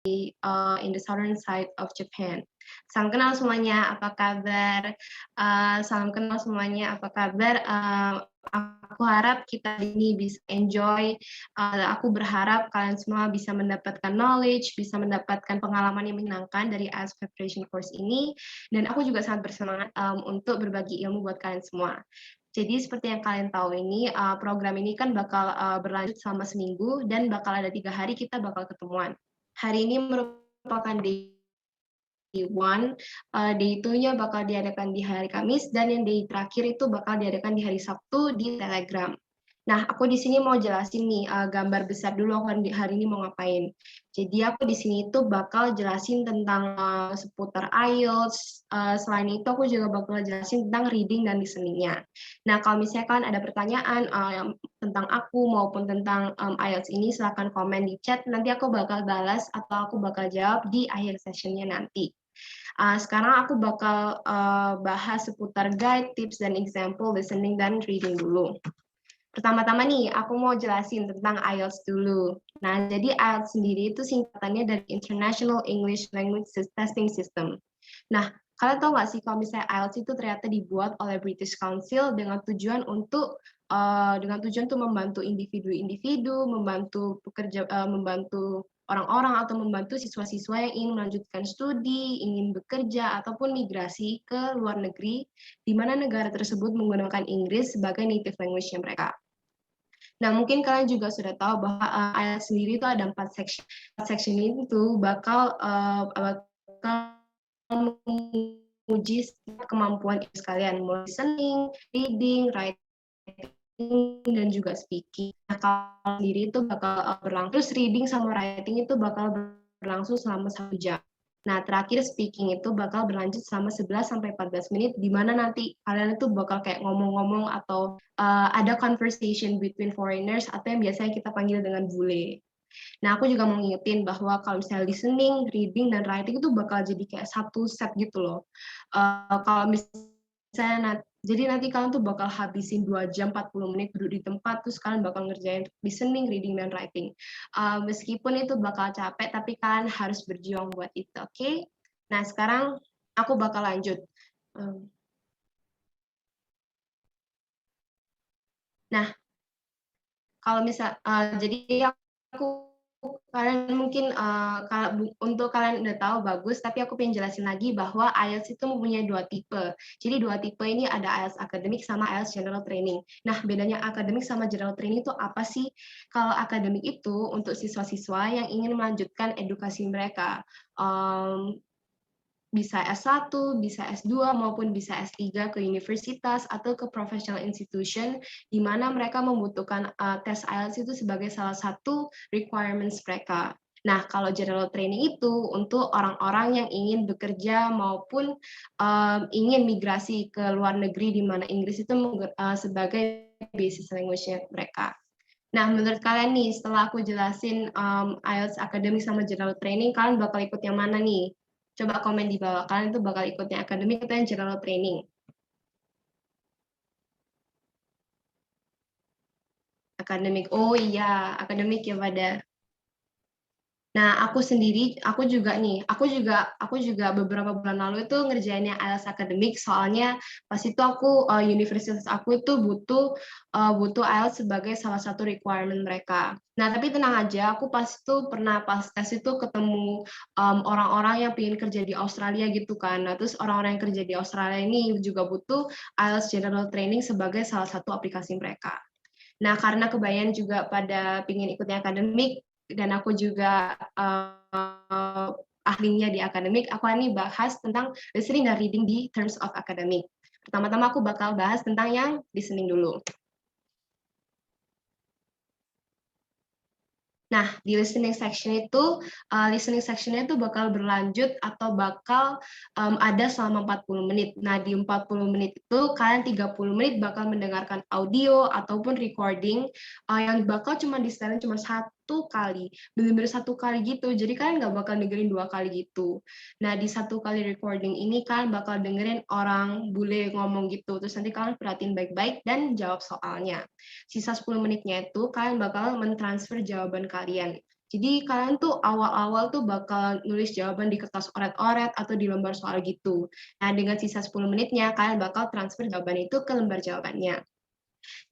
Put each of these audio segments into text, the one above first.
in the southern side of Japan. Salam kenal semuanya, apa kabar? Salam kenal semuanya, apa kabar? Aku harap kita ini bisa enjoy. Aku berharap kalian semua bisa mendapatkan knowledge, bisa mendapatkan pengalaman yang menyenangkan dari IELTS preparation course ini. Dan aku juga sangat bersemangat untuk berbagi ilmu buat kalian semua. Jadi seperti yang kalian tahu ini, program ini kan bakal berlanjut selama seminggu dan bakal ada 3 hari kita bakal ketemuan. Hari ini merupakan day one, day 2-nya bakal diadakan di hari Kamis, dan yang day terakhir itu bakal diadakan di hari Sabtu di Telegram. Nah, aku di sini mau jelasin nih, gambar besar dulu aku hari ini mau ngapain. Jadi aku di sini itu bakal jelasin tentang seputar IELTS, selain itu aku juga bakal jelasin tentang reading dan listening-nya. Nah, kalau misalnya kalian ada pertanyaan tentang aku maupun tentang IELTS ini, silahkan komen di chat, nanti aku bakal balas atau aku bakal jawab di akhir sessionnya nanti. Sekarang aku bakal bahas seputar guide, tips, dan example listening dan reading dulu. Pertama-tama nih, aku mau jelasin tentang IELTS dulu. Nah, jadi IELTS sendiri itu singkatannya dari International English Language Testing System. Nah, kalian tahu nggak sih kalau misalnya IELTS itu ternyata dibuat oleh British Council dengan tujuan untuk membantu individu-individu, membantu membantu orang-orang atau membantu siswa-siswa yang ingin melanjutkan studi, ingin bekerja ataupun migrasi ke luar negeri, di mana negara tersebut menggunakan Inggris sebagai native language-nya mereka. Nah, mungkin kalian juga sudah tahu bahwa IELTS sendiri itu ada 4 section. 4 section itu bakal menguji kemampuan kalian, mulai listening, reading, writing, dan juga speaking. Nah, kalau sendiri itu bakal berlangsung, terus reading sama writing itu bakal berlangsung selama 1 jam. Nah, terakhir speaking itu bakal berlanjut selama 11-14 menit, di mana nanti kalian itu bakal kayak ngomong-ngomong atau ada conversation between foreigners atau yang biasanya kita panggil dengan bule. Nah, aku juga mau ngingetin bahwa kalau misalnya listening, reading, dan writing itu bakal jadi kayak satu set gitu loh. Kalau misalnya jadi nanti kalian tuh bakal habisin 2 jam 40 menit duduk di tempat, terus kalian bakal ngerjain listening, reading, dan writing. Meskipun itu bakal capek, tapi kalian harus berjuang buat itu, oke? Nah, sekarang aku bakal lanjut. Nah, kalau misal jadi aku kalian mungkin untuk kalian udah tahu bagus, tapi aku pengen jelasin lagi bahwa IELTS itu mempunyai 2 tipe. Jadi 2 tipe ini ada IELTS akademik sama IELTS general training. Nah, bedanya akademik sama general training itu apa sih? Kalau akademik itu untuk siswa-siswa yang ingin melanjutkan edukasi mereka. Bisa S1, bisa S2, maupun bisa S3 ke universitas atau ke professional institution, di mana mereka membutuhkan tes IELTS itu sebagai salah satu requirements mereka. Nah, kalau general training itu untuk orang-orang yang ingin bekerja maupun ingin migrasi ke luar negeri, di mana Inggris itu sebagai basis language-nya mereka. Nah, menurut kalian nih, setelah aku jelasin IELTS akademik sama general training, kalian bakal ikut yang mana nih? Coba komen di bawah, kalian tuh bakal ikut yang akademik atau yang general training? Akademik, oh iya, akademik ya pada. Nah, aku juga beberapa bulan lalu itu ngerjainnya IELTS akademik, soalnya pas itu universitas aku itu butuh IELTS sebagai salah satu requirement mereka. Nah, tapi tenang aja, aku pas tes itu ketemu orang-orang yang pengen kerja di Australia gitu kan. Nah, terus orang-orang yang kerja di Australia ini juga butuh IELTS General Training sebagai salah satu aplikasi mereka. Nah, karena kebayang juga pada pingin ikutnya akademik, dan aku juga ahlinya di akademik, aku ini bahas tentang listening dan reading di terms of academic. Pertama-tama aku bakal bahas tentang yang listening dulu. Nah, di listening section-nya itu bakal berlanjut atau bakal ada selama 40 menit. Nah, di 40 menit itu kalian 30 menit bakal mendengarkan audio ataupun recording yang bakal cuma di-setelin cuma satu kali, benar-benar satu kali gitu. Jadi kalian nggak bakal dengerin 2 kali gitu. Nah, di satu kali recording ini kalian bakal dengerin orang bule ngomong gitu. Terus nanti kalian perhatiin baik-baik dan jawab soalnya. Sisa 10 menitnya itu kalian bakal mentransfer jawaban kalian. Jadi kalian tuh awal-awal tuh bakal nulis jawaban di kertas oret-oret atau di lembar soal gitu. Nah, dengan sisa 10 menitnya, kalian bakal transfer jawaban itu ke lembar jawabannya.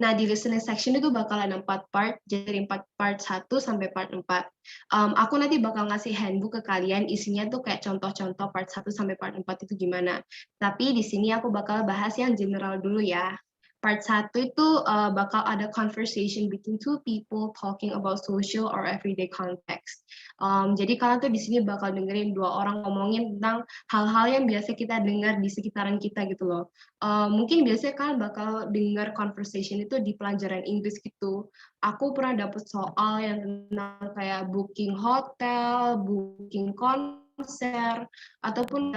Nah, di listening section itu bakal ada 4 part, jadi 4 part 1 sampai part 4. Aku nanti bakal ngasih handbook ke kalian, isinya tuh kayak contoh-contoh part 1 sampai part 4 itu gimana. Tapi di sini aku bakal bahas yang general dulu ya. Part 1 itu bakal ada conversation between two people talking about social or everyday context. Jadi kalian tuh di sini bakal dengerin dua orang ngomongin tentang hal-hal yang biasa kita dengar di sekitaran kita gitu loh. Mungkin biasanya kan bakal dengar conversation itu di pelajaran Inggris gitu. Aku pernah dapet soal yang tentang kayak booking hotel, booking konser, ataupun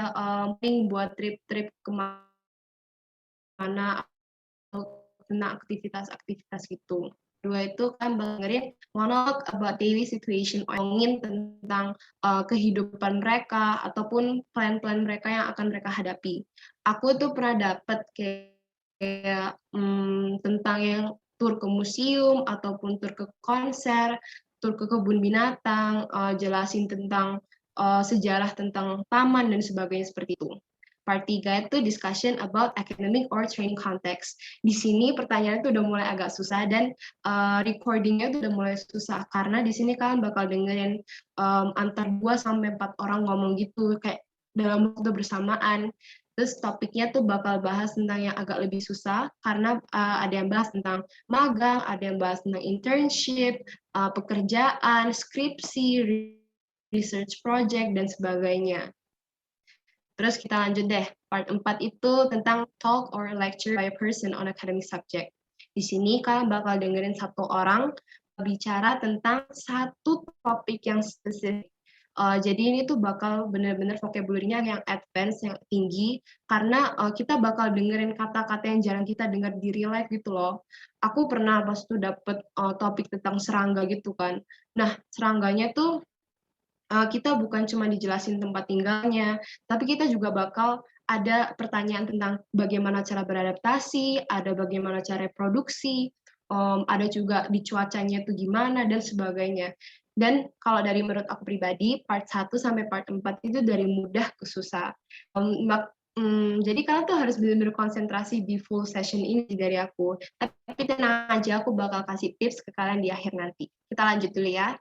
buat trip-trip kemana tentang aktivitas-aktivitas gitu. Dua itu kan dengerin monolog about daily situation, ngomongin tentang kehidupan mereka ataupun plan-plan mereka yang akan mereka hadapi. Aku tuh pernah dapet kayak tentang yang tur ke museum ataupun tur ke konser, tur ke kebun binatang, jelasin tentang sejarah tentang taman dan sebagainya seperti itu. Part 3 itu discussion about academic or training context. Di sini pertanyaan itu udah mulai agak susah dan recordingnya itu udah mulai susah karena di sini kalian bakal dengerin antar 2 sampai 4 orang ngomong gitu kayak dalam waktu bersamaan. Terus topiknya tuh bakal bahas tentang yang agak lebih susah karena ada yang bahas tentang magang, ada yang bahas tentang internship, pekerjaan, skripsi, research project dan sebagainya. Terus kita lanjut deh, part 4 itu tentang talk or lecture by a person on academic subject. Di sini kalian bakal dengerin satu orang bicara tentang satu topik yang spesifik. Jadi ini tuh bakal benar-benar vocabulary-nya yang advance, yang tinggi, karena kita bakal dengerin kata-kata yang jarang kita dengar di real life gitu loh. Aku pernah pas tuh dapet topik tentang serangga gitu kan. Nah, serangganya tuh kita bukan cuma dijelasin tempat tinggalnya, tapi kita juga bakal ada pertanyaan tentang bagaimana cara beradaptasi, ada bagaimana cara reproduksi, ada juga di cuacanya itu gimana, dan sebagainya. Dan kalau dari menurut aku pribadi, part 1 sampai part 4 itu dari mudah ke susah. Jadi kalian tuh harus benar-benar konsentrasi di full session ini dari aku. Tapi tenang aja, aku bakal kasih tips ke kalian di akhir nanti. Kita lanjut dulu ya.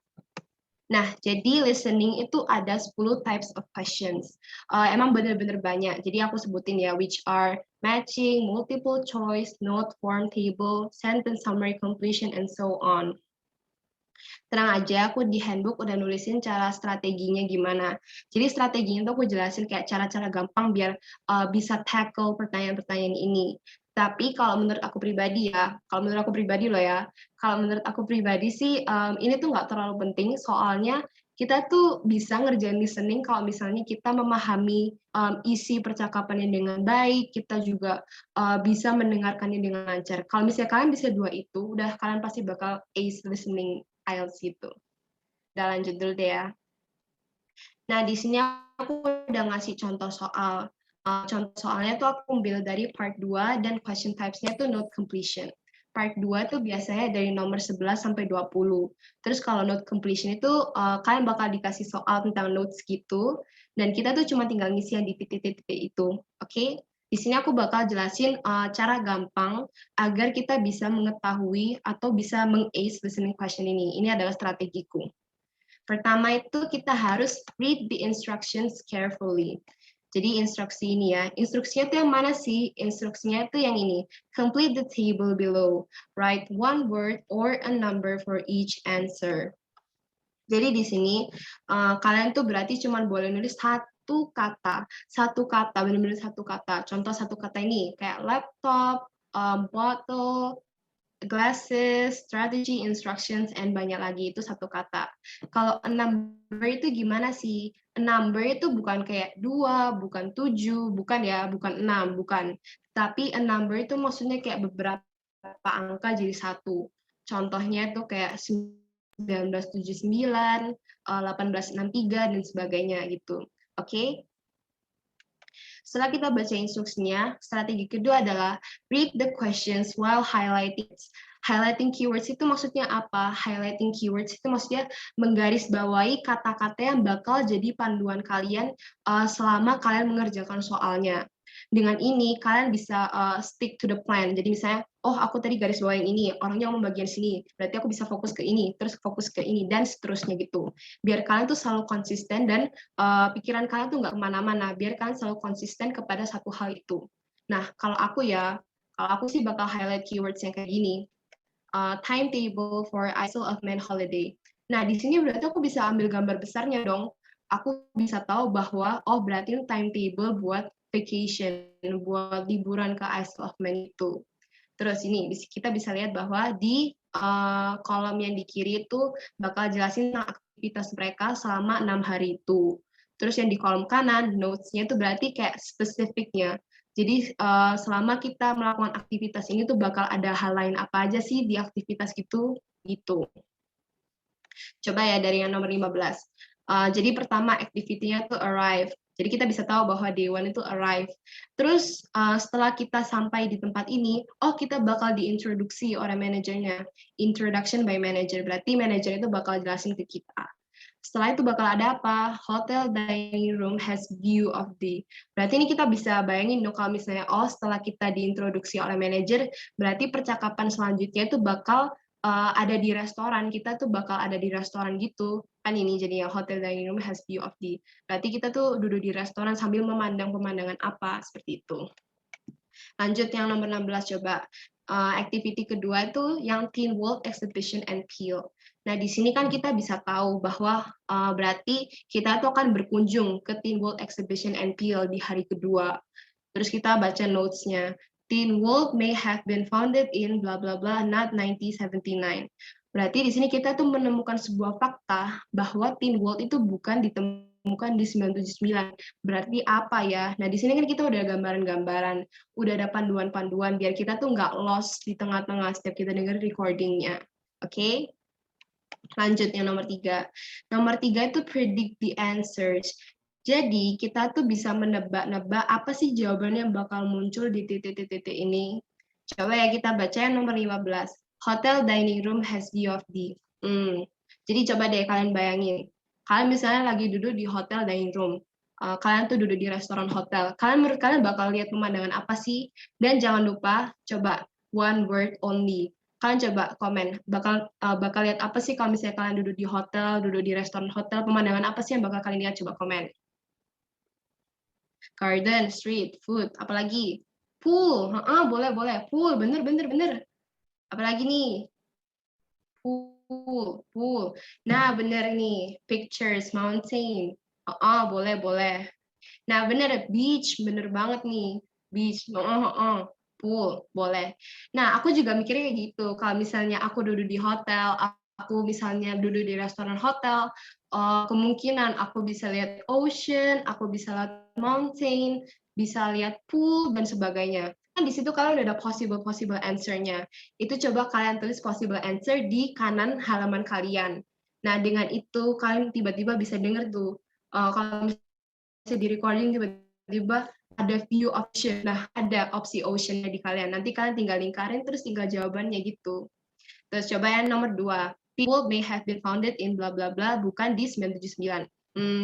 Nah, jadi listening itu ada 10 types of questions. Emang benar-benar banyak. Jadi aku sebutin ya, which are matching, multiple choice, note form table, sentence summary completion, and so on. Tenang aja, aku di handbook udah nulisin cara strateginya gimana. Jadi strateginya tuh aku jelasin kayak cara-cara gampang biar bisa tackle pertanyaan-pertanyaan ini. Tapi kalau menurut aku pribadi ya, kalau menurut aku pribadi loh ya, kalau menurut aku pribadi sih ini tuh nggak terlalu penting soalnya kita tuh bisa ngerjain listening kalau misalnya kita memahami isi percakapannya dengan baik, kita juga bisa mendengarkannya dengan lancar. Kalau misalnya kalian bisa dua itu, udah kalian pasti bakal ace listening IELTS gitu. Udah lanjut dulu deh ya. Nah, di sini aku udah ngasih contoh soal. Contoh soalnya tuh aku ambil dari part 2 dan question types-nya tuh note completion. Part 2 tuh biasanya dari nomor 11 sampai 20. Terus kalau note completion itu kalian bakal dikasih soal tentang notes gitu dan kita tuh cuma tinggal ngisi yang di titik-titik itu. Oke? Di sini aku bakal jelasin cara gampang agar kita bisa mengetahui atau bisa meng-ace listening question ini. Ini adalah strategiku. Pertama itu kita harus read the instructions carefully. Jadi instruksi ini ya, instruksinya itu yang mana sih? Instruksinya itu yang ini. Complete the table below. Write one word or a number for each answer. Jadi di sini kalian tuh berarti cuma boleh nulis satu kata, benar-benar satu kata. Contoh satu kata ini kayak laptop, bottle, glasses, strategy, instructions, and banyak lagi itu satu kata. Kalau a number itu gimana sih? A number itu bukan kayak 2, bukan 7, bukan ya, bukan 6, bukan. Tapi a number itu maksudnya kayak beberapa angka jadi satu. Contohnya itu kayak 1979, 1863, dan sebagainya gitu. Oke? Setelah kita baca instruksinya, strategi kedua adalah read the questions while highlighting. Highlighting keywords itu maksudnya apa? Highlighting keywords itu maksudnya menggarisbawahi kata-kata yang bakal jadi panduan kalian selama kalian mengerjakan soalnya. Dengan ini kalian bisa stick to the plan. Jadi misalnya, oh aku tadi garis bawain ini, orangnya ngomong bagian sini, berarti aku bisa fokus ke ini, terus fokus ke ini, dan seterusnya gitu. Biar kalian tuh selalu konsisten dan pikiran kalian tuh nggak kemana-mana, biar kalian selalu konsisten kepada satu hal itu. Nah, kalau aku sih bakal highlight keywords yang kayak gini. Timetable for Isle of Man holiday. Nah, di sini berarti aku bisa ambil gambar besarnya dong. Aku bisa tahu bahwa, oh berarti ini timetable buat vacation, buat liburan ke Isle of Man itu. Terus ini kita bisa lihat bahwa di kolom yang di kiri itu bakal jelasin tentang aktivitas mereka selama 6 hari itu. Terus yang di kolom kanan, notes-nya itu berarti kayak spesifiknya. Jadi selama kita melakukan aktivitas ini tuh bakal ada hal lain apa aja sih di aktivitas gitu. Coba ya dari yang nomor 15. Jadi pertama activity-nya tuh arrive. Jadi kita bisa tahu bahwa day one itu arrive. Terus setelah kita sampai di tempat ini, oh kita bakal diintroduksi oleh manajernya. Introduction by manager. Berarti manajer itu bakal jelasin ke kita. Setelah itu bakal ada apa? Hotel dining room has view of the. Berarti ini kita bisa bayangin dong kalau misalnya setelah kita diintroduksi oleh manajer, berarti percakapan selanjutnya itu bakal ada di restoran. Kita tuh bakal ada di restoran gitu. Kan ini jadinya hotel dining room has view of the. Berarti kita tuh duduk di restoran sambil memandang pemandangan apa seperti itu. Lanjut yang nomor 16 coba. Activity kedua itu yang Teen World Exhibition and Peel. Nah, di sini kan kita bisa tahu bahwa berarti kita tuh akan berkunjung ke Teen World Exhibition and Peel di hari kedua. Terus kita baca notes-nya. Teen World may have been founded in bla bla bla not 1979. Berarti di sini kita tuh menemukan sebuah fakta bahwa Teen World itu bukan ditemukan di 1979. Berarti apa ya? Nah, di sini kan kita udah gambaran-gambaran, udah ada panduan-panduan biar kita tuh nggak lost di tengah-tengah setiap kita denger recordingnya. Oke? Lanjut yang nomor 3. Nomor 3 itu predict the answers. Jadi kita tuh bisa menebak-nebak apa sih jawaban yang bakal muncul di titik-titik ini. Coba ya kita baca yang nomor 15. Hotel dining room has view of the. Jadi coba deh kalian bayangin. Kalian misalnya lagi duduk di hotel dining room. Kalian tuh duduk di restoran hotel. Menurut kalian bakal lihat pemandangan apa sih? Dan jangan lupa coba one word only. Kalian coba komen, bakal lihat apa sih kalau misalnya kalian duduk di hotel, duduk di restoran hotel, pemandangan apa sih yang bakal kalian lihat? Coba komen. Garden, street, food, apalagi? Pool, boleh, pool, bener. Apalagi nih? Pool. Nah, bener nih, pictures, mountain. Boleh. Nah, bener, beach, bener banget nih. Beach, pool, boleh. Nah, aku juga mikirnya kayak gitu. Kalau misalnya aku duduk di hotel, aku misalnya duduk di restoran hotel, kemungkinan aku bisa lihat ocean, aku bisa lihat mountain, bisa lihat pool, dan sebagainya. Kan di situ kalian udah ada possible answer-nya. Itu coba kalian tulis possible answer di kanan halaman kalian. Nah, dengan itu kalian tiba-tiba bisa dengar tuh, kalau misalnya di recording tiba-tiba ada view option. Nah, ada opsi ocean di kalian. Nanti kalian tinggal lingkarin, terus tinggal jawabannya gitu. Terus coba yang nomor 2. People may have been founded in bla bla bla, bukan di 979.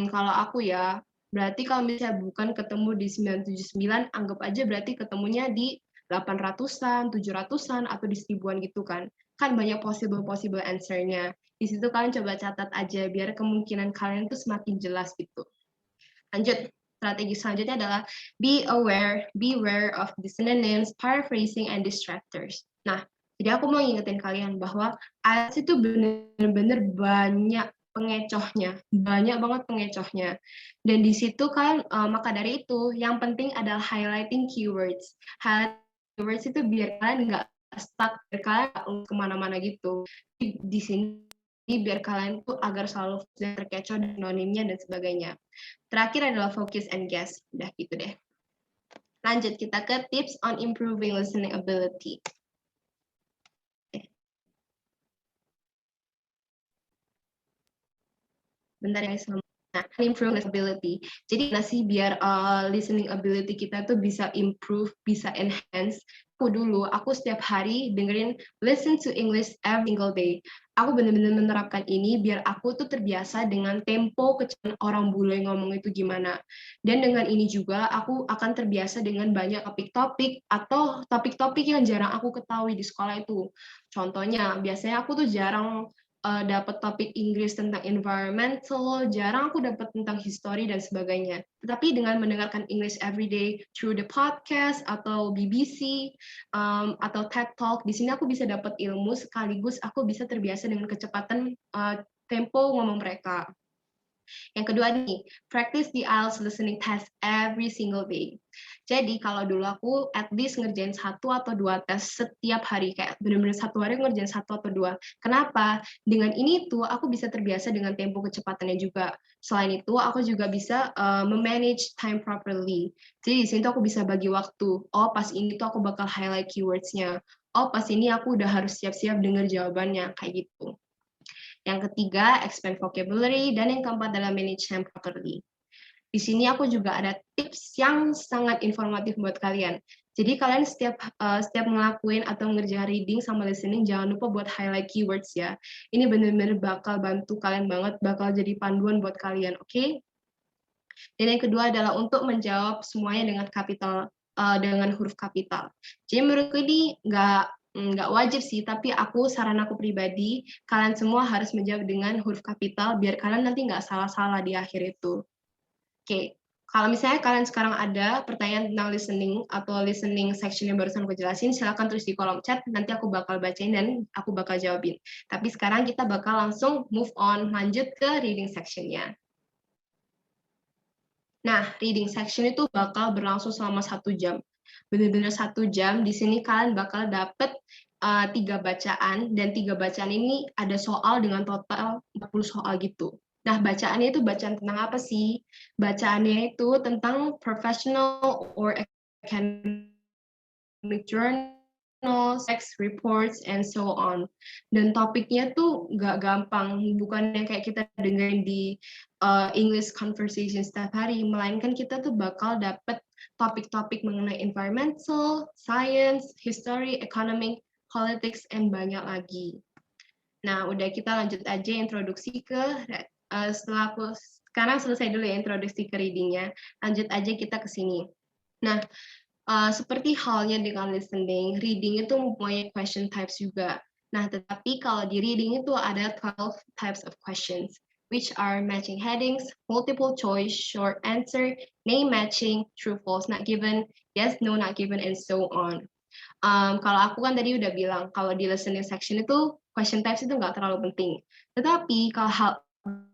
Kalau aku ya, berarti kalau misalnya bukan ketemu di 979, anggap aja berarti ketemunya di 800-an, 700-an, atau di 1000-an gitu kan. Kan banyak possible answer-nya. Di situ kalian coba catat aja, biar kemungkinan kalian tuh semakin jelas gitu. Lanjut, strategi selanjutnya adalah beware of the synonyms, paraphrasing, and distractors. Nah, jadi aku mau ingetin kalian bahwa IELTS itu benar-benar banyak banyak banget pengecohnya. Dan di situ kan, maka dari itu, yang penting adalah highlighting keywords. Highlighting keywords itu biar kalian nggak stuck, biar kalian nggak kemana-mana gitu. Di sini biar kalian tuh agar selalu terkecoh sinonimnya dan sebagainya. Terakhir adalah focus and guess. Udah gitu deh. Lanjut kita ke tips on improving listening ability. Bentar ya, nah, improve listening ability. Jadi nasi biar listening ability kita tuh bisa improve, bisa enhance, aku setiap hari dengerin listen to English every single day. Aku benar-benar menerapkan ini biar aku tuh terbiasa dengan tempo kecepatan orang bule ngomong itu gimana. Dan dengan ini juga aku akan terbiasa dengan banyak topik-topik atau topik-topik yang jarang aku ketahui di sekolah itu. Contohnya, biasanya aku tuh jarang dapat topik Inggris tentang environmental, jarang aku dapat tentang history dan sebagainya. Tetapi dengan mendengarkan English everyday through the podcast atau BBC atau TED Talk, di sini aku bisa dapat ilmu sekaligus aku bisa terbiasa dengan kecepatan tempo ngomong mereka. Yang kedua nih, practice the IELTS listening test every single day. Jadi kalau dulu aku at least ngerjain 1 atau 2 tes setiap hari, kayak benar-benar 1 hari ngerjain 1 atau 2. Kenapa? Dengan ini tuh aku bisa terbiasa dengan tempo kecepatannya juga. Selain itu, aku juga bisa memanage time properly. Jadi di sini tuh aku bisa bagi waktu. Oh, pas ini tuh aku bakal highlight keywords-nya. Oh, pas ini aku udah harus siap-siap dengar jawabannya, kayak gitu. Yang ketiga, expand vocabulary, dan yang keempat adalah manage time properly. Di sini aku juga ada tips yang sangat informatif buat kalian. Jadi kalian setiap ngelakuin atau ngerjain reading sama listening, jangan lupa buat highlight keywords ya. Ini benar-benar bakal bantu kalian banget, bakal jadi panduan buat kalian, oke? Okay? Dan yang kedua adalah untuk menjawab semuanya dengan huruf kapital. Jadi menurutku ini nggak wajib sih, tapi saran aku pribadi, kalian semua harus menjawab dengan huruf kapital biar kalian nanti nggak salah-salah di akhir itu. Oke, kalau misalnya kalian sekarang ada pertanyaan tentang listening atau listening section yang barusan aku jelasin, silakan tulis di kolom chat, nanti aku bakal bacain dan aku bakal jawabin. Tapi sekarang kita bakal langsung move on, lanjut ke reading section-nya. Nah, reading section itu bakal berlangsung selama 1 jam. Benar-benar 1 jam, di sini kalian bakal dapet 3 bacaan, dan 3 bacaan ini ada soal dengan total 40 soal gitu. Nah, bacaannya itu bacaan tentang apa sih? Bacaannya itu tentang professional or academic journal, sex reports, and so on. Dan topiknya tuh nggak gampang, bukan yang kayak kita dengerin di English conversation setiap hari, melainkan kita tuh bakal dapet topik-topik mengenai environmental, science, history, economic, politics, and banyak lagi. Nah, udah kita lanjut aja introduksi ke setelah aku sekarang selesai dulu ya introduksi ke readingnya, lanjut aja kita ke sini. Nah, seperti halnya dengan listening, reading itu mempunyai question types juga. Nah, tetapi kalau di reading itu ada 12 types of questions, which are matching headings, multiple choice, short answer, name matching, true, false, not given, yes, no, not given, and so on. Kalau aku kan tadi udah bilang, kalau di listening section itu question types itu nggak terlalu penting. Tetapi kalau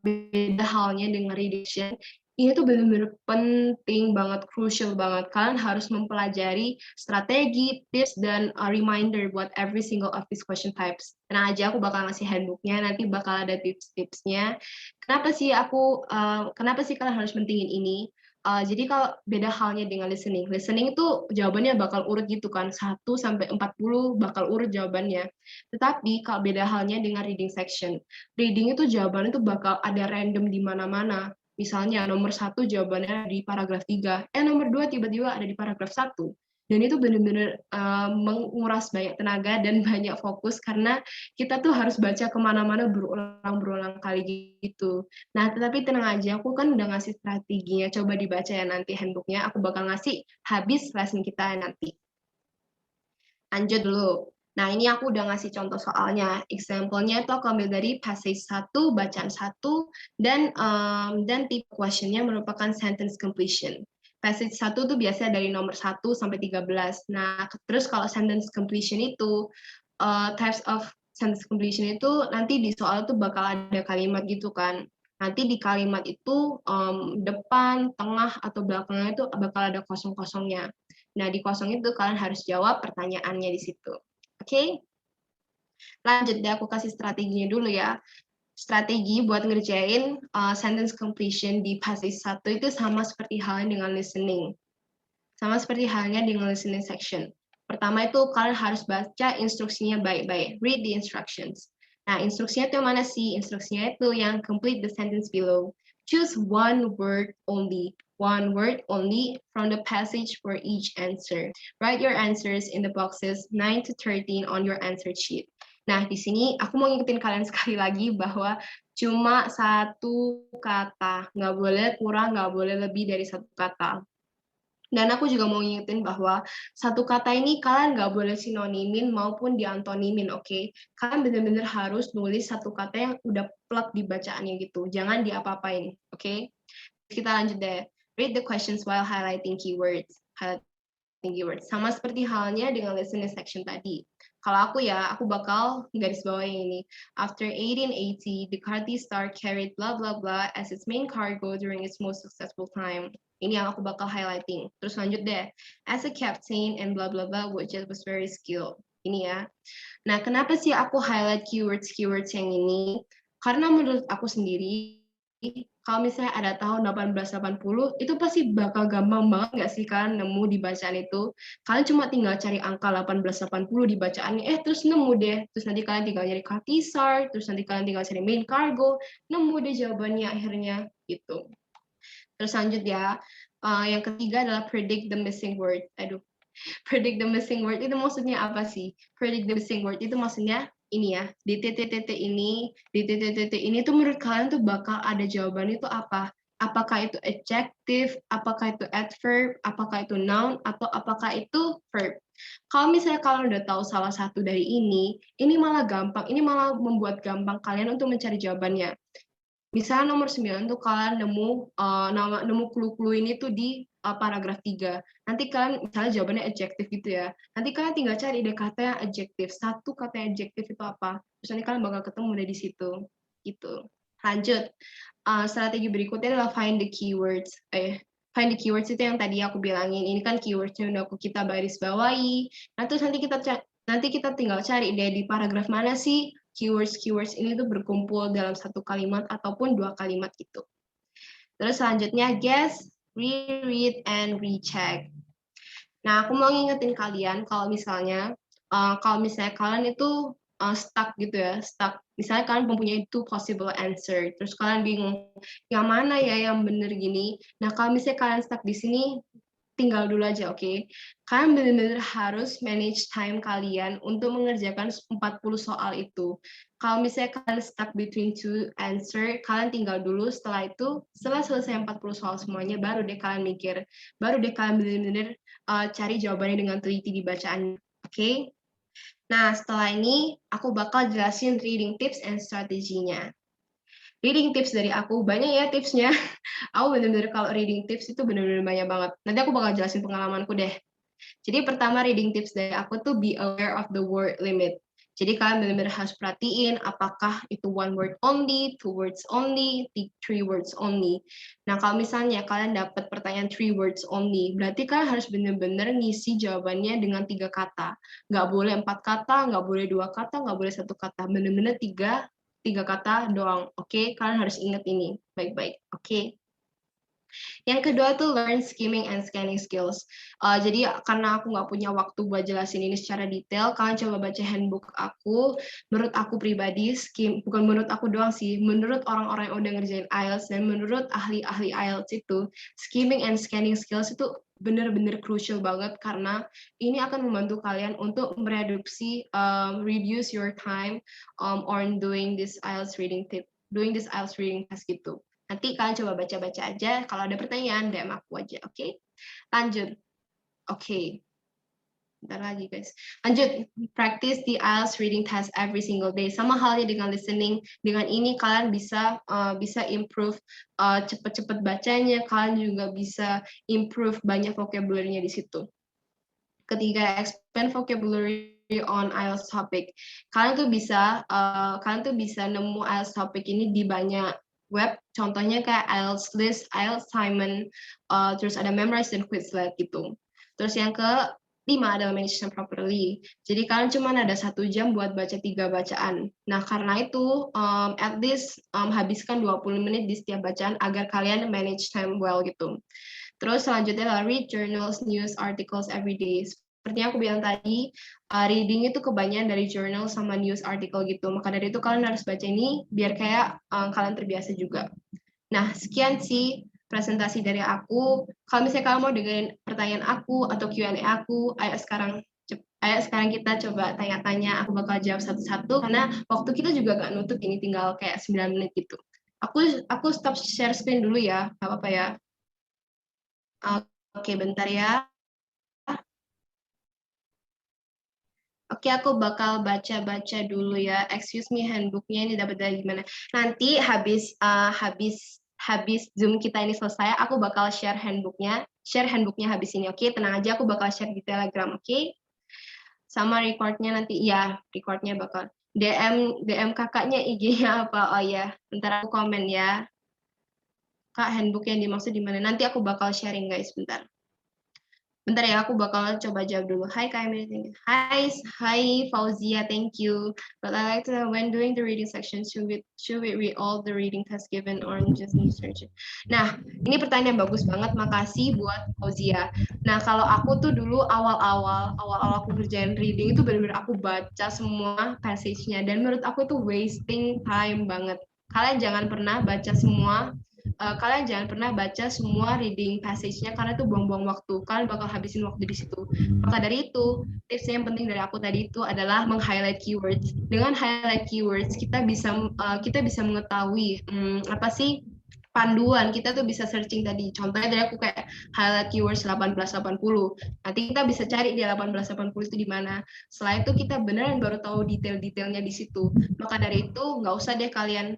beda halnya dengan reading section, ini tuh benar-benar penting banget, crucial banget. Kalian harus mempelajari strategi, tips, dan reminder buat every single of these question types. Tenang aja, aku bakal ngasih handbooknya, nanti bakal ada tips-tipsnya. Kenapa sih kalian harus pentingin ini? Jadi kalau beda halnya dengan listening itu jawabannya bakal urut gitu kan, 1 sampai 40 bakal urut jawabannya. Tetapi kalau beda halnya dengan reading section. Reading itu jawabannya tuh bakal ada random di mana-mana. Misalnya nomor 1 jawabannya di paragraf 3, nomor 2 tiba-tiba ada di paragraf 1. Dan itu benar-benar menguras banyak tenaga dan banyak fokus karena kita tuh harus baca kemana-mana berulang-berulang kali gitu. Nah, tetapi tenang aja, aku kan udah ngasih strateginya, coba dibaca ya nanti handbooknya, aku bakal ngasih habis lesson kita nanti. Lanjut dulu. Nah, ini aku udah ngasih contoh soalnya. Example-nya itu aku ambil dari passage 1, bacaan 1, dan tipe question-nya merupakan sentence completion. Passage 1 tuh biasanya dari nomor 1 sampai 13. Nah, terus kalau sentence completion itu, types of sentence completion itu nanti di soal tuh bakal ada kalimat gitu kan. Nanti di kalimat itu depan, tengah, atau belakangnya itu bakal ada kosong-kosongnya. Nah, di kosong itu kalian harus jawab pertanyaannya di situ. Oke? Lanjut deh, aku kasih strateginya dulu ya. Strategi buat ngerjain sentence completion di passage 1 itu sama seperti halnya dengan listening. Sama seperti halnya dengan listening section. Pertama itu kalian harus baca instruksinya baik-baik. Read the instructions. Nah, instruksinya itu yang mana sih? Instruksinya itu yang complete the sentence below. Choose one word only. one word only from the passage for each answer. Write your answers in the boxes 9 to 13 on your answer sheet. Nah, di sini aku mau ngingetin kalian sekali lagi bahwa cuma satu kata, nggak boleh kurang, nggak boleh lebih dari satu kata. Dan aku juga mau ngingetin bahwa satu kata ini kalian nggak boleh sinonimin maupun diantonimin, oke? Kalian benar-benar harus nulis satu kata yang udah plek di bacaannya gitu. Jangan diapa-apain, oke? Kita lanjut deh. Read the questions while highlighting keywords. Highlighting keywords. Sama seperti halnya dengan listening section tadi. Kalau aku ya, aku bakal garis bawahi ini. After 1880, the Cartier Star carried blah blah blah as its main cargo during its most successful time. Ini yang aku bakal highlighting. Terus lanjut deh. As a captain and blah blah blah, which was very skilled. Ini ya. Nah, kenapa sih aku highlight keywords yang ini? Karena menurut aku sendiri, kalau misalnya ada tahun 1880, itu pasti bakal gampang banget nggak sih kalian nemu di bacaan itu? Kalian cuma tinggal cari angka 1880 di bacaannya, terus nemu deh. Terus nanti kalian tinggal nyari Cartier, terus nanti kalian tinggal cari main cargo, nemu deh jawabannya akhirnya gitu. Terus lanjut ya, yang ketiga adalah predict the missing word. Predict the missing word itu maksudnya apa sih? Predict the missing word itu maksudnya ini ya, di titik-titik ini tuh menurut kalian tuh bakal ada jawaban itu apa? Apakah itu adjective, apakah itu adverb, apakah itu noun, atau apakah itu verb? Kalau misalnya kalian udah tahu salah satu dari ini malah gampang, ini malah membuat gampang kalian untuk mencari jawabannya. Misalnya nomor 9 tuh kalian nemu clue-clue ini tuh di paragraf 3. Nanti kalian misalnya jawabannya adjective gitu ya. Nanti kalian tinggal cari deh kata yang adjective. Satu kata yang adjective itu apa? Terus nanti kalian bakal ketemu deh di situ. Gitu. Lanjut. Strategi berikutnya adalah find the keywords. Find the keywords itu yang tadi aku bilangin. Ini kan keywords yang udah kita baris bawahi. Nah, terus nanti kita tinggal cari deh di paragraf mana sih keywords ini tuh berkumpul dalam satu kalimat ataupun dua kalimat gitu. Terus selanjutnya guess, reread, and recheck. Nah, aku mau ngingetin kalian kalau misalnya kalian itu stuck gitu ya, stuck. Misalnya kalian mempunyai two possible answer, terus kalian bingung yang mana ya yang bener gini. Nah, kalau misalnya kalian stuck di sini, tinggal dulu aja, oke? Kalian benar-benar harus manage time kalian untuk mengerjakan 40 soal itu. Kalau misalnya kalian stuck between two answer, kalian tinggal dulu, setelah selesai 40 soal semuanya, baru deh kalian mikir, baru deh kalian benar-benar cari jawabannya dengan teliti di bacaan, oke? Nah, setelah ini, aku bakal jelasin reading tips and strateginya. Reading tips dari aku, banyak ya tipsnya. Aku bener-bener kalau reading tips itu bener-bener banyak banget. Nanti aku bakal jelasin pengalamanku deh. Jadi pertama reading tips dari aku tuh be aware of the word limit. Jadi kalian benar-benar harus perhatiin apakah itu one word only, two words only, three words only. Nah kalau misalnya kalian dapat pertanyaan three words only, berarti kalian harus benar-benar ngisi jawabannya dengan 3 kata. Nggak boleh 4 kata, nggak boleh 2 kata, nggak boleh 1 kata. Benar-benar tiga kata doang. Oke, kalian harus ingat ini baik-baik. Oke. Yang kedua tuh learn skimming and scanning skills. Jadi karena aku nggak punya waktu buat jelasin ini secara detail, kalian coba baca handbook aku. Menurut aku pribadi, bukan menurut aku doang sih, menurut orang-orang yang udah ngerjain IELTS dan menurut ahli-ahli IELTS itu, skimming and scanning skills itu benar-benar crucial banget karena ini akan membantu kalian untuk mereduksi, reduce your time on doing this IELTS reading test gitu. Nanti kalian coba baca-baca aja. Kalau ada pertanyaan, DM aku aja, oke? Lanjut. Oke. Bentar lagi, guys. Lanjut. Practice the IELTS reading test every single day. Sama halnya dengan listening. Dengan ini kalian bisa improve cepet-cepet bacanya. Kalian juga bisa improve banyak vocabulary-nya di situ. Ketiga, expand vocabulary on IELTS topic. Kalian tuh bisa nemu IELTS topic ini di banyak web, contohnya kayak IELTS List, IELTS Simon, terus ada Memrise dan Quizlet gitu. Terus yang kelima adalah manage time properly. Jadi kalian cuma ada 1 jam buat baca 3 bacaan. Nah karena itu at least habiskan 20 menit di setiap bacaan agar kalian manage time well gitu. Terus selanjutnya adalah read journals, news, articles every day. Seperti yang aku bilang tadi, reading itu kebanyakan dari journal sama news article gitu. Maka dari itu kalian harus baca ini biar kayak kalian terbiasa juga. Nah, sekian sih presentasi dari aku. Kalau misalnya kamu mau dengerin pertanyaan aku atau Q&A aku, ayo sekarang kita coba tanya-tanya. Aku bakal jawab satu-satu karena waktu kita juga gak nutup, ini tinggal kayak 9 menit gitu. Aku stop share screen dulu ya, gak apa-apa ya. Oke, bentar ya. Oke, aku bakal baca-baca dulu ya. Excuse me, handbooknya ini dapat dari gimana? Nanti habis Zoom kita ini selesai, aku bakal share handbooknya. Share handbooknya habis ini, oke? Tenang aja, aku bakal share di Telegram, oke? Sama recordnya nanti, ya, recordnya bakal DM kakaknya IG-nya apa? Oh ya, bentar aku komen ya. Kak, handbook yang dimaksud di mana? Nanti aku bakal sharing guys, bentar. Bentar ya, aku bakal coba jawab dulu. Hai Kak Emily, hi Fauzia, thank you. But I like to know when doing the reading section, should we read all the reading tests given or just need search it? Nah, ini pertanyaan bagus banget, makasih buat Fauzia. Nah, kalau aku tuh dulu awal-awal aku kerjain reading itu benar-benar aku baca semua passage-nya, dan menurut aku itu wasting time banget. Kalian jangan pernah baca semua reading passage-nya karena itu buang-buang waktu. Kalian bakal habisin waktu di situ. Maka dari itu, tips yang penting dari aku tadi itu adalah meng-highlight keywords. Dengan highlight keywords, kita bisa mengetahui apa sih panduan. Kita tuh bisa searching tadi. Contohnya dari aku kayak highlight keywords 1880. Nanti kita bisa cari di 1880 itu di mana. Setelah itu kita beneran baru tahu detail-detailnya di situ. Maka dari itu nggak usah deh kalian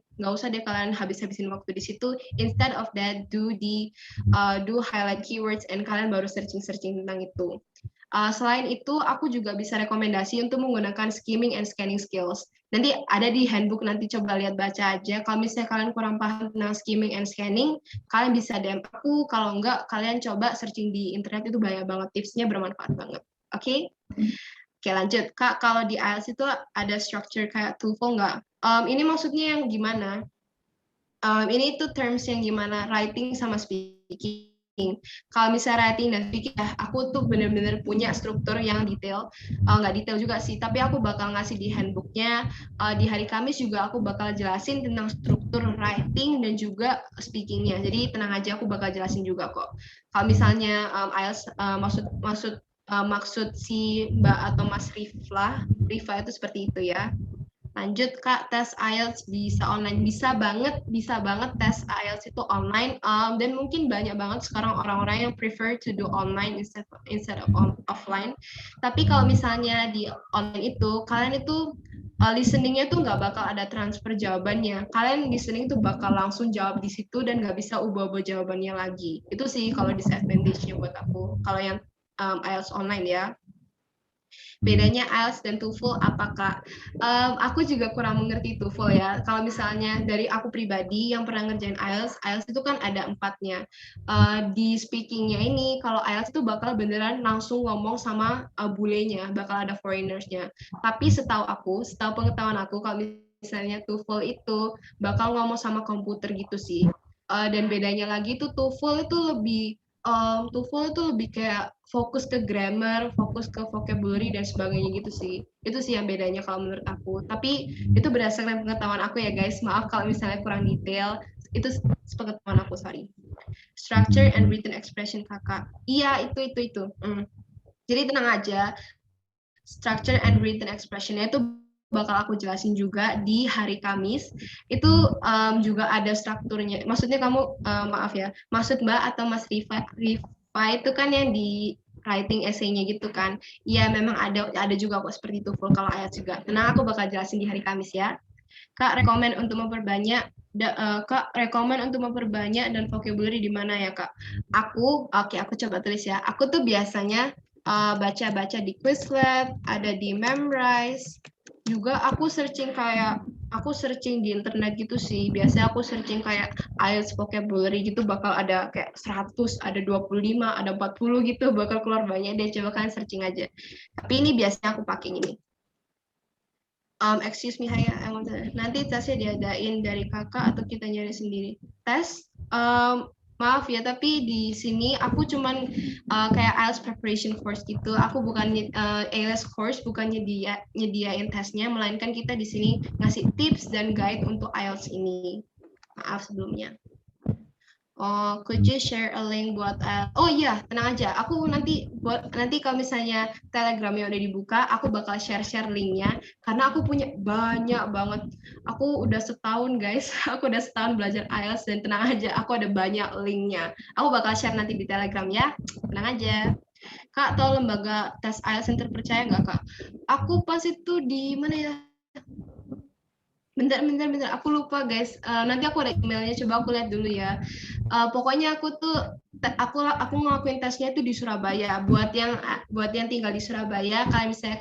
habis-habisin waktu di situ. Instead of that, do highlight keywords and kalian baru searching tentang itu. Selain itu, aku juga bisa rekomendasi untuk menggunakan skimming and scanning skills. Nanti ada di handbook, nanti coba lihat baca aja. Kalau misalnya kalian kurang paham tentang skimming and scanning, kalian bisa DM aku. Kalau enggak, kalian coba searching di internet, itu banyak banget tipsnya, bermanfaat banget. Oke? Oke, lanjut. Kak, kalau di IELTS itu ada structure kayak TOEFL nggak? Ini maksudnya yang gimana? Ini tuh terms yang gimana? Writing sama speaking. Kalau misalnya writing dan speaking, aku tuh bener-bener punya struktur yang detail. Nggak detail juga sih, tapi aku bakal ngasih di handbooknya. Di hari Kamis juga aku bakal jelasin tentang struktur writing dan juga speakingnya. Jadi tenang aja, aku bakal jelasin juga kok. Kalau misalnya IELTS maksud si Mbak atau Mas Rifa itu seperti itu ya. Lanjut Kak, tes IELTS bisa online, bisa banget tes IELTS itu online, dan mungkin banyak banget sekarang orang-orang yang prefer to do online instead of offline. Tapi kalau misalnya di online itu, kalian itu listeningnya tuh nggak bakal ada transfer jawabannya. Kalian listening tuh bakal langsung jawab di situ dan nggak bisa ubah-ubah jawabannya lagi. Itu sih kalau disadvantage-nya buat aku. Kalau yang IELTS online ya. Bedanya IELTS dan TOEFL apakah? Aku juga kurang mengerti TOEFL ya. Kalau misalnya dari aku pribadi yang pernah ngerjain IELTS itu kan ada 4-nya. Di speakingnya ini, kalau IELTS itu bakal beneran langsung ngomong sama bulenya, bakal ada foreigners-nya. Tapi setahu pengetahuan aku, kalau misalnya TOEFL itu bakal ngomong sama komputer gitu sih. Dan bedanya lagi tuh TOEFL itu lebih kayak fokus ke grammar, fokus ke vocabulary dan sebagainya gitu sih. Itu sih yang bedanya kalau menurut aku. Tapi itu berdasarkan pengetahuan aku ya guys. Maaf kalau misalnya kurang detail. Itu pengetahuan aku, sorry. Structure and written expression kakak. Iya, itu. Jadi tenang aja. Structure and written expression-nya itu bakal aku jelasin juga di hari Kamis. Itu juga ada strukturnya. Maksudnya kamu, maaf ya, maksud Mbak atau Mas Rifa itu kan yang di writing essay-nya gitu kan. Iya, memang ada juga kok seperti itu full kalau ayat juga. Tenang, aku bakal jelasin di hari Kamis ya. Kak, rekomend untuk memperbanyak dan vocabulary di mana ya, Kak? Aku coba tulis ya. Aku tuh biasanya baca-baca di Quizlet, ada di Memrise. Juga aku searching di internet gitu sih. Biasanya aku searching kayak IELTS vocabulary gitu, bakal ada kayak 100, ada 25, ada 40 gitu, bakal keluar banyak deh. Coba kalian searching aja. Tapi ini biasanya aku pakai ini. Excuse me, Haya, nanti tesnya diadain dari kakak atau kita nyari sendiri? Tes? Maaf ya, tapi di sini aku cuman kayak IELTS preparation course gitu. Aku bukan ALS course, bukan nyediain tesnya, melainkan kita di sini ngasih tips dan guide untuk IELTS ini. Maaf sebelumnya. Oh, could you share a link buat oh iya, tenang aja. Aku nanti kalau misalnya Telegramnya udah dibuka, aku bakal share linknya karena aku punya banyak banget. Aku udah setahun guys, aku udah setahun belajar IELTS dan tenang aja, aku ada banyak linknya. Aku bakal share nanti di Telegram ya, tenang aja. Kak, tahu lembaga tes IELTS yang terpercaya nggak Kak? Aku pas itu di mana ya? Bentar, aku lupa guys. Nanti aku ada emailnya, coba aku lihat dulu ya. Pokoknya aku ngelakuin tesnya itu di Surabaya. Buat yang tinggal di Surabaya, kalian misalnya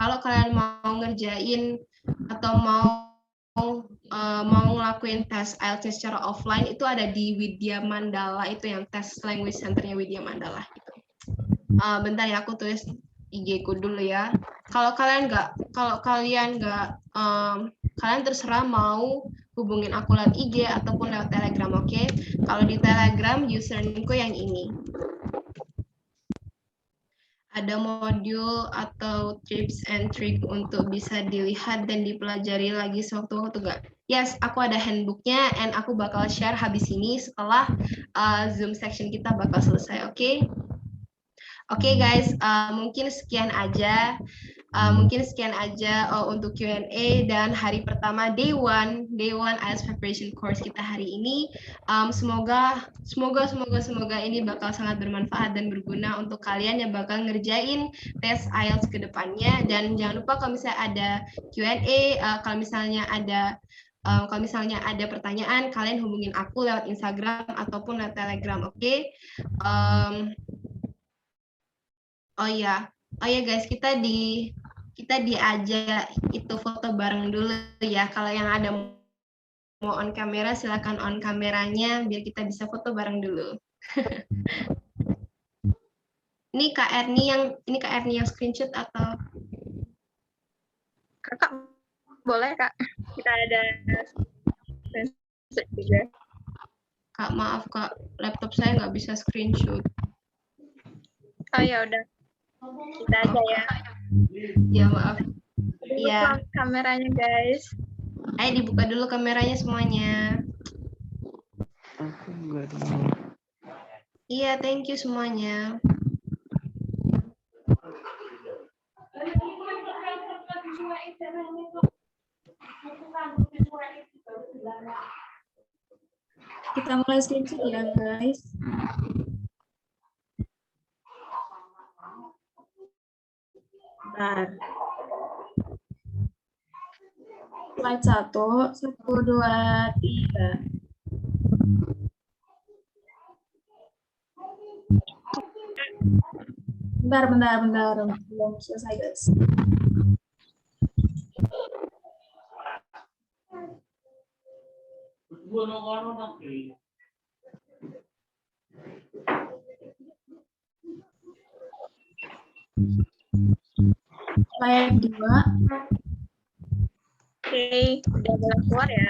kalau kalian mau ngerjain atau mau ngelakuin tes IELTS secara offline itu ada di Widya Mandala, itu yang tes language centernya Widya Mandala. Bentar ya, aku tulis IG-ku dulu ya. Kalau kalian nggak, kalian terserah mau hubungin aku lewat IG ataupun lewat Telegram, oke? Kalau di Telegram username-ku yang ini. Ada modul atau tips and trick untuk bisa dilihat dan dipelajari lagi sewaktu-waktu nggak? Yes, aku ada handbooknya and aku bakal share habis ini setelah Zoom section kita bakal selesai, oke? Oke guys, mungkin sekian aja. Untuk Q&A dan hari pertama day one IELTS preparation course kita hari ini. Semoga ini bakal sangat bermanfaat dan berguna untuk kalian yang bakal ngerjain tes IELTS ke depannya. Dan jangan lupa kalau misalnya ada Q&A, kalau misalnya ada pertanyaan, kalian hubungin aku lewat Instagram ataupun lewat Telegram, oke? Oh ya guys, kita diajak itu foto bareng dulu ya. Kalau yang ada mau on kamera, silakan on kameranya biar kita bisa foto bareng dulu. Ini Kak Erni yang screenshot atau Kakak boleh Kak? Kita ada screenshot juga. Kak, maaf Kak, laptop saya nggak bisa screenshot. Oh ya udah, kita aja ya. Ya maaf. Iya. Kameranya guys. Ayo dibuka dulu kameranya semuanya. Aku nggak ada. Iya, thank you semuanya. Kita mulai screenshot ya guys. Bentar. Slide 1, 2, 3. Bentar. Belum selesai guys. Slide 2. Oke, udah boleh keluar ya.